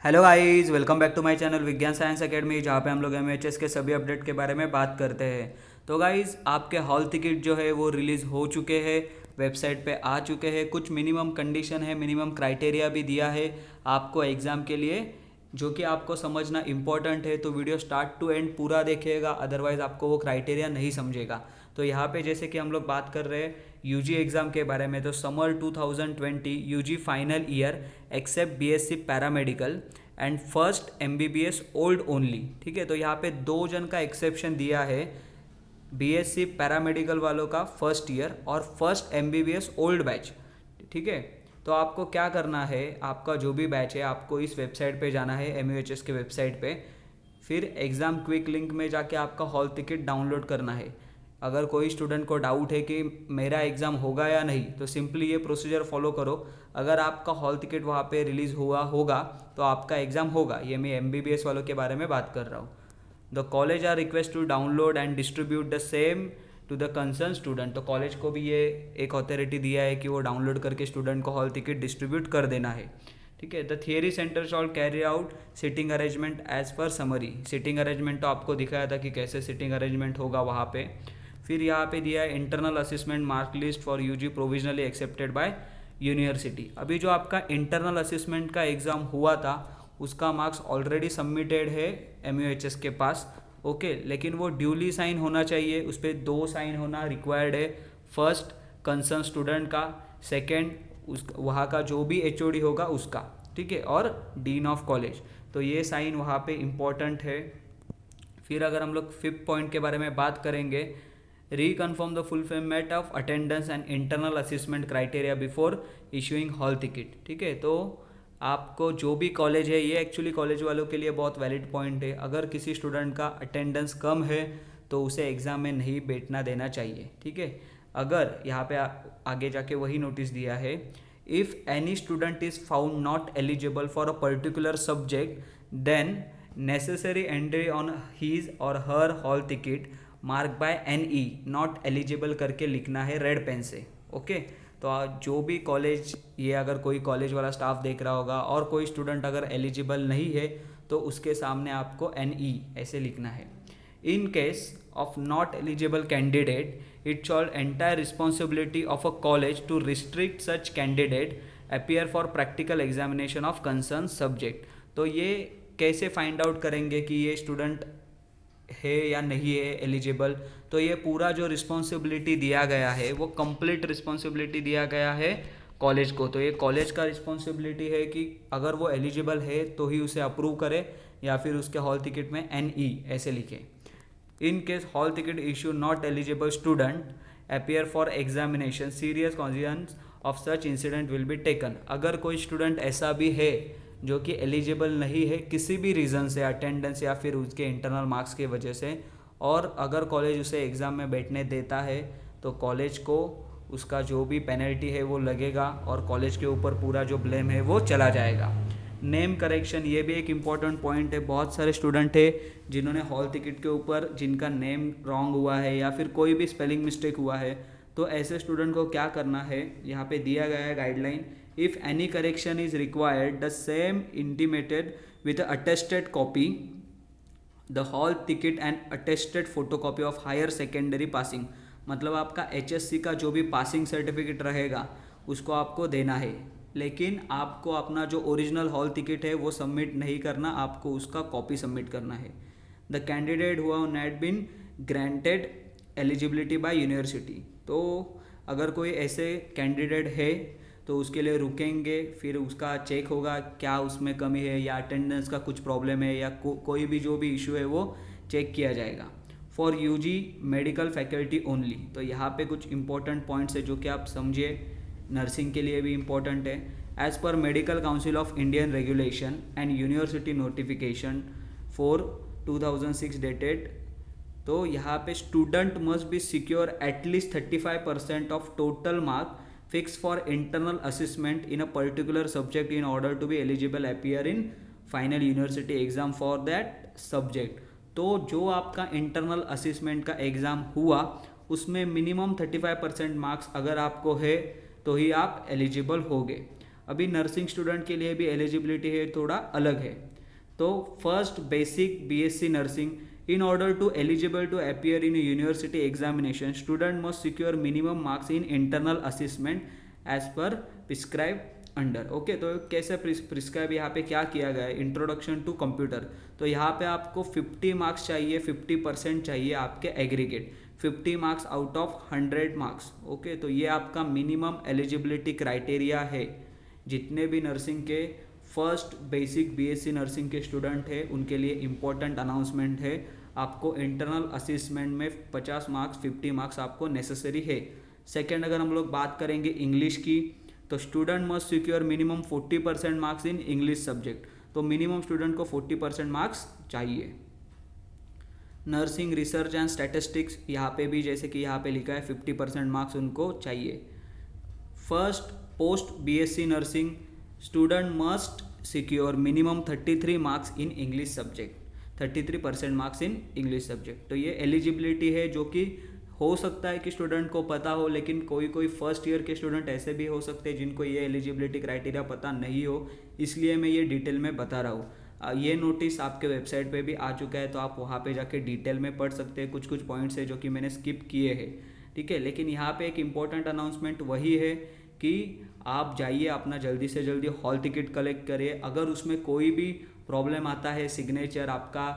Hello guys, welcome back to my channel Vigyan science academy, जहाँ पे हम लोग एमएचएस के सभी अपडेट के बारे में बात करते हैं। तो गाइस, आपके हॉल टिकट जो है वो रिलीज़ हो चुके हैं, वेबसाइट पे आ चुके हैं। कुछ मिनिमम कंडीशन है, मिनिमम क्राइटेरिया भी दिया है आपको एग्ज़ाम के लिए, जो कि आपको समझना इम्पोर्टेंट है। तो वीडियो स्टार्ट टू एंड पूरा देखिएगा, अदरवाइज़ आपको वो क्राइटेरिया नहीं समझेगा। तो यहाँ पे जैसे कि हम लोग बात कर रहे हैं यूजी एग्ज़ाम के बारे में, तो summer 2020 UG final year except BSc paramedical and first MBBS old only. ठीक है, तो यहाँ पे दो जन का एक्सेप्शन दिया है, बीएससी पैरामेडिकल वालों का फर्स्ट ईयर और फर्स्ट एमबीबीएस ओल्ड बैच। ठीक है, तो आपको क्या करना है, आपका जो भी बैच है आपको इस वेबसाइट पे जाना है, एमयूएचएस के वेबसाइट पे। फिर एग्ज़ाम क्विक लिंक में जाके आपका हॉल टिकट डाउनलोड करना है। अगर कोई स्टूडेंट को डाउट है कि मेरा एग्ज़ाम होगा या नहीं, तो सिंपली ये प्रोसीजर फॉलो करो। अगर आपका हॉल टिकट वहाँ पे रिलीज़ हुआ होगा तो आपका एग्ज़ाम होगा। ये मैं एमबीबीएस वालों के बारे में बात कर रहा हूँ। The college are request to download and distribute the same to the concern student. तो कॉलेज को भी ये एक अथॉरिटी दिया है कि वो डाउनलोड करके स्टूडेंट को हॉल टिकट डिस्ट्रीब्यूट कर देना है। ठीक है, the theory centre shall carry out sitting arrangement as per summary. Sitting arrangement तो आपको दिखाया था कि कैसे सिटिंग अरेंजमेंट होगा वहाँ पे। फिर यहाँ पे दिया है internal assessment mark list for UG provisionally accepted by university. अभी जो आपका इंटरनल असेसमेंट का एग्ज़ाम हुआ था उसका मार्क्स ऑलरेडी सबमिटेड है एमयूएचएस के पास। ओके, लेकिन वो ड्यूली साइन होना चाहिए, उस पर 2 साइन होना रिक्वायर्ड है। फर्स्ट कंसर्न स्टूडेंट का, सेकेंड उस वहाँ का जो भी एचओडी होगा उसका। ठीक है, और डीन ऑफ कॉलेज। तो ये साइन वहाँ पे इम्पॉर्टेंट है। फिर अगर हम लोग 5th पॉइंट के बारे में बात करेंगे, reconfirm the fulfillment of attendance and internal assessment criteria before issuing hall ticket। ठीक है, तो आपको जो भी कॉलेज है, ये एक्चुअली कॉलेज वालों के लिए बहुत वैलिड पॉइंट है। अगर किसी स्टूडेंट का अटेंडेंस कम है तो उसे एग्ज़ाम में नहीं बैठना देना चाहिए। ठीक है, अगर यहाँ पे आगे जाके वही नोटिस दिया है, if any student is found not eligible for a particular subject then necessary entry on his और her hall ticket mark by NE not eligible करके लिखना है रेड पेन से। ओके, तो जो भी कॉलेज, ये अगर कोई कॉलेज वाला स्टाफ देख रहा होगा और कोई स्टूडेंट अगर एलिजिबल नहीं है तो उसके सामने आपको NE ऐसे लिखना है। In case of not eligible candidate it shall entire responsibility of a college to restrict such candidate appear for practical examination of concern subject. तो ये कैसे फाइंड आउट करेंगे कि ये स्टूडेंट है या नहीं है एलिजिबल? तो ये पूरा जो रिस्पॉन्सिबिलिटी दिया गया है वो कंप्लीट रिस्पॉन्सिबिलिटी दिया गया है कॉलेज को। तो ये कॉलेज का रिस्पॉन्सिबिलिटी है कि अगर वो एलिजिबल है तो ही उसे अप्रूव करे, या फिर उसके हॉल टिकट में NE ऐसे लिखे। In case hall ticket issue not eligible student appear for examination serious consequence of such incident will be taken. अगर कोई स्टूडेंट ऐसा भी है जो कि एलिजिबल नहीं है किसी भी रीज़न से, अटेंडेंस या फिर उसके इंटरनल मार्क्स की वजह से, और अगर कॉलेज उसे एग्ज़ाम में बैठने देता है तो कॉलेज को उसका जो भी पेनल्टी है वो लगेगा और कॉलेज के ऊपर पूरा जो ब्लेम है वो चला जाएगा। नेम करेक्शन, ये भी एक इम्पॉर्टेंट पॉइंट है। बहुत सारे स्टूडेंट है जिन्होंने हॉल टिकट के ऊपर जिनका नेम रॉन्ग हुआ है या फिर कोई भी स्पेलिंग मिस्टेक हुआ है, तो ऐसे स्टूडेंट को क्या करना है, यहाँ पे दिया गया है guideline. If any correction is required, the same intimated with a attested copy, the hall ticket and attested photocopy of higher secondary passing। मतलब आपका HSC का जो भी पासिंग सर्टिफिकेट रहेगा उसको आपको देना है, लेकिन आपको अपना जो ओरिजिनल हॉल टिकट है वो सबमिट नहीं करना, आपको उसका कॉपी सबमिट करना है। The candidate who have not been granted eligibility by university. तो अगर कोई ऐसे कैंडिडेट है तो उसके लिए रुकेंगे, फिर उसका चेक होगा क्या उसमें कमी है या अटेंडेंस का कुछ प्रॉब्लम है या कोई भी जो भी इशू है वो चेक किया जाएगा। For UG medical faculty only. तो यहाँ पे कुछ इंपॉर्टेंट पॉइंट्स है जो कि आप समझिए, नर्सिंग के लिए भी इम्पोर्टेंट है। As per medical council of Indian regulation and university notification for 2006 dated, तो यहाँ पे student must be secure at least 35% of total mark fix for internal assessment in a particular subject in order to be eligible appear in final university exam for that subject. तो जो आपका internal assessment का exam हुआ उसमें minimum 35% marks अगर आपको है तो ही आप एलिजिबल होगे। अभी नर्सिंग स्टूडेंट के लिए भी एलिजिबिलिटी है थोड़ा अलग है। तो first basic BSc nursing, in order to eligible to appear in a university examination, student must secure minimum marks in internal assessment as per prescribed under। Okay, तो कैसे प्रिस्क्राइब यहाँ पे क्या किया गया है, इंट्रोडक्शन टू कंप्यूटर। तो यहाँ पे आपको 50 मार्क्स चाहिए, 50% चाहिए आपके aggregate, 50 marks out of 100 marks. Okay, तो ये आपका मिनिमम एलिजिबिलिटी क्राइटेरिया है। जितने भी नर्सिंग के फर्स्ट बेसिक बीएससी नर्सिंग के स्टूडेंट है उनके लिए इम्पोर्टेंट अनाउंसमेंट है, आपको इंटरनल असेसमेंट में 50 मार्क्स 50 मार्क्स आपको नेसेसरी है। सेकेंड, अगर हम लोग बात करेंगे इंग्लिश की, तो student must secure minimum 40% marks in English subject. तो मिनिमम स्टूडेंट को 40% मार्क्स चाहिए। नर्सिंग रिसर्च एंड स्टैटिस्टिक्स, यहाँ पे भी जैसे कि यहाँ पे लिखा है 50% मार्क्स उनको चाहिए। First post BSc nursing, student must secure minimum 33 marks in English subject, 33% marks in English subject. तो ये एलिजिबिलिटी है जो कि हो सकता है कि स्टूडेंट को पता हो, लेकिन कोई कोई फर्स्ट ईयर के स्टूडेंट ऐसे भी हो सकते हैं जिनको ये एलिजिबिलिटी क्राइटेरिया पता नहीं हो, इसलिए मैं ये डिटेल में बता रहा हूँ। ये नोटिस आपके वेबसाइट पे भी आ चुका है, तो आप वहाँ पे जाके डिटेल में पढ़ सकते हैं। कुछ कुछ पॉइंट्स है जो कि मैंने स्किप किए हैं, ठीक है। लेकिन यहाँ पे एक इम्पॉर्टेंट अनाउंसमेंट वही है कि आप जाइए अपना जल्दी से जल्दी हॉल टिकट कलेक्ट करिए। अगर उसमें कोई भी प्रॉब्लम आता है, सिग्नेचर आपका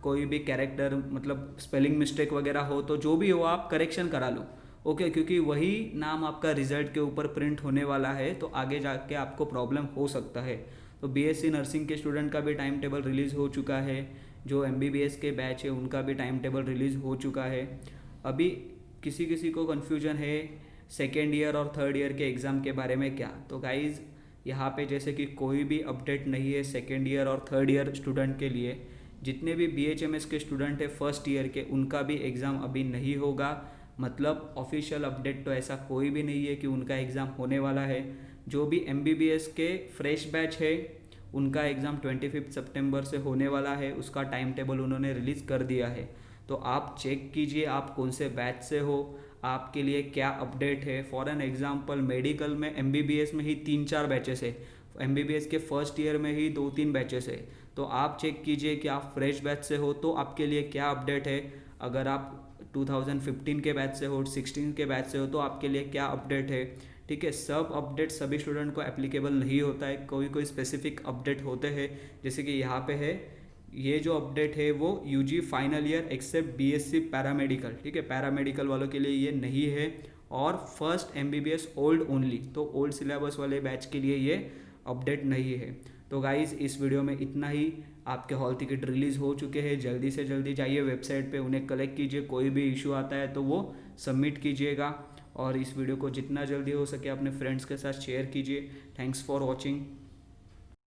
कोई भी कैरेक्टर मतलब स्पेलिंग मिस्टेक वगैरह हो, तो जो भी हो आप करेक्शन करा लो, ओके, क्योंकि वही नाम आपका रिजल्ट के ऊपर प्रिंट होने वाला है, तो आगे जाके आपको प्रॉब्लम हो सकता है। तो बीएससी नर्सिंग के स्टूडेंट का भी टाइम टेबल रिलीज़ हो चुका है, जो एमबीबीएस के बैच है उनका भी टाइम टेबल रिलीज़ हो चुका है। अभी किसी किसी को कन्फ्यूजन है सेकेंड ईयर और थर्ड ईयर के एग्ज़ाम के बारे में क्या, तो गाइज़ यहाँ पे जैसे कि कोई भी अपडेट नहीं है सेकेंड ईयर और थर्ड ईयर स्टूडेंट के लिए। जितने भी बीएचएमएस के स्टूडेंट है फर्स्ट ईयर के, उनका भी एग्ज़ाम अभी नहीं होगा। मतलब ऑफिशियल अपडेट तो ऐसा कोई भी नहीं है कि उनका एग्ज़ाम होने वाला है। जो भी एमबीबीएस के फ्रेश बैच है उनका एग्ज़ाम 25 सितंबर से होने वाला है, उसका टाइम टेबल उन्होंने रिलीज़ कर दिया है। तो आप चेक कीजिए आप कौन से बैच से हो, आपके लिए क्या अपडेट है। फॉर एन एग्जांपल मेडिकल में एमबीबीएस में ही 3-4 बैचेस है, एमबीबीएस के फर्स्ट ईयर में ही 2-3 बैचेस है। तो आप चेक कीजिए कि आप फ्रेश बैच से हो तो आपके लिए क्या अपडेट है। अगर आप 2015 के बैच से हो, 16 के बैच से हो, तो आपके लिए क्या अपडेट है, ठीक है। सब अपडेट सभी स्टूडेंट को एप्लीकेबल नहीं होता है, कोई कोई स्पेसिफिक अपडेट होते हैं। जैसे कि यहाँ पे है, ये जो अपडेट है वो UG final year except BSc paramedical, ठीक है, पैरामेडिकल वालों के लिए ये नहीं है। और फर्स्ट एमबीबीएस ओल्ड ओनली, तो ओल्ड सिलेबस वाले बैच के लिए ये अपडेट नहीं है। तो गाइज़ इस वीडियो में इतना ही। आपके हॉल टिकट रिलीज़ हो चुके हैं, जल्दी से जल्दी जाइए वेबसाइट पे, उन्हें कलेक्ट कीजिए। कोई भी इशू आता है तो वो सबमिट कीजिएगा, और इस वीडियो को जितना जल्दी हो सके अपने फ्रेंड्स के साथ शेयर कीजिए। Thanks for watching.